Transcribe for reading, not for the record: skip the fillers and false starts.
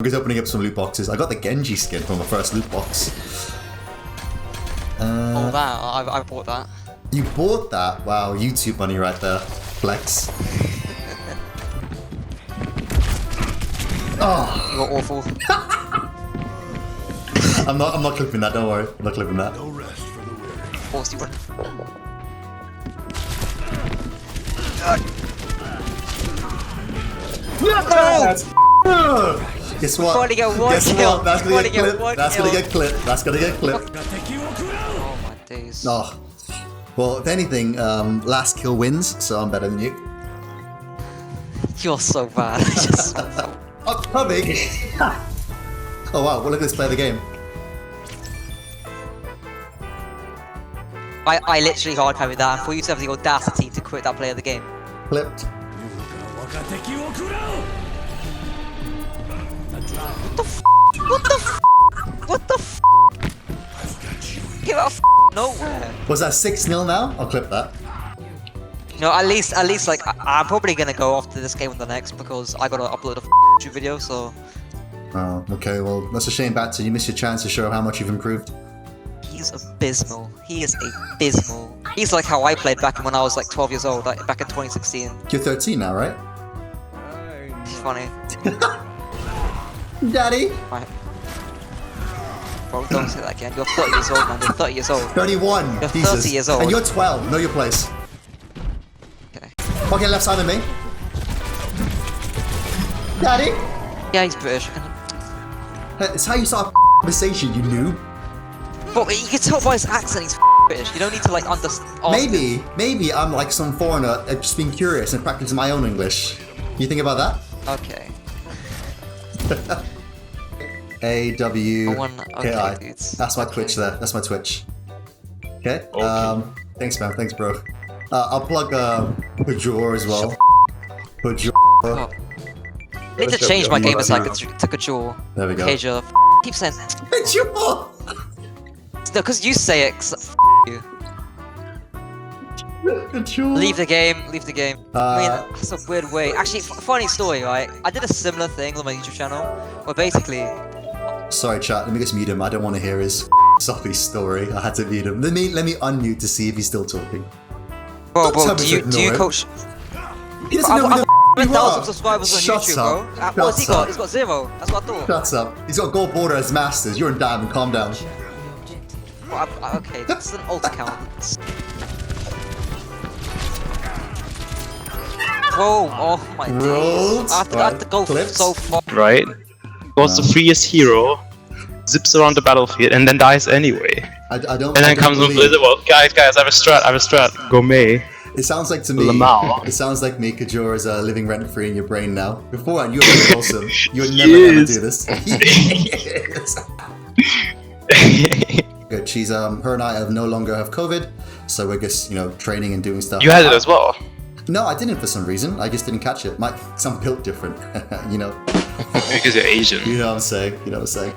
I'm just opening up some loot boxes. I got the Genji skin from the first loot box. Oh, that. I bought that. You bought that? Wow, YouTube money right there. Flex. Oh. You're awful. I'm not clipping that, don't worry. I'm not clipping that. No rest for the weary. Of course you would. Yes! Guess what? Finally get one Guess kill. what? That's gonna Finally get get clipped. one That's kill. gonna get clipped. That's gonna get clipped. Oh my days. Oh. Well, if anything, last kill wins, so I'm better than you. You're so bad. Just Oh, coming! Oh wow, well look at this play the game. I literally hard carried that, and for you to have the audacity to quit that play of the game. Clipped. What the f? Get out of nowhere. Was that 6-0 now? I'll clip that. No, at least, like, I'm probably gonna go after this game and the next because I gotta upload a YouTube video, so. Oh, okay, well, that's a shame, Batson. You missed your chance to show how much you've improved. He's abysmal. He is abysmal. He's like how I played back when I was like 12 years old, like back in 2016. You're 13 now, right? Funny. Daddy! Right. Bro, don't say that again. You're 30 years old, man. You're 30 years old. 31! You're Jesus. 30 years old. And you're 12. Know your place. Okay. Okay, left side of me. Daddy! Yeah, he's British. It's how you start a conversation, you noob. But you can tell by his accent he's British. You don't need to like understand. Maybe I'm like some foreigner just being curious and practicing my own English. You think about that? Okay. IAWKI. Okay, dudes. That's my Twitch there. That's my Twitch. Okay. Thanks, man. Thanks, bro. I'll plug Pajor as well. Pajor. Oh. I need to change my gamer tag to Kajor. There we go. Kajor. Keep saying Pajor. no, because you say it. 'Cause you. Pajor. Leave the game. Leave the game. I mean, that's a weird way. Actually, funny story, right? I did a similar thing on my YouTube channel, where basically. Sorry, chat. Let me just mute him. I don't want to hear his soppy story. I had to mute him. Let me unmute to see if he's still talking. Bro, Don't tell me do to you ignore it. coach? He doesn't know who the I've you 1,000 are. subscribers on Shut YouTube, up. bro. What has he Shut got? up. He's got 0. That's what I thought. Shut up. He's got gold border as masters. You're in diamond. Calm down. Well, okay, that's an alt account. Whoa, oh my days. I have to go Clips. so far. Right? Was the freest hero, zips around the battlefield, and then dies anyway. I don't. And then comes with Blizzard. Well, guys, I have a strat. Go May. It sounds like to me. Lamau. It sounds like me, Kajor, is living rent free in your brain now. Beforehand, you were very wholesome. You would never ever do this. Good. She's her and I no longer have COVID, so we're just training and doing stuff. You had it as well. No, I didn't for some reason. I just didn't catch it. I'm built different, Because you're Asian. You know what I'm saying.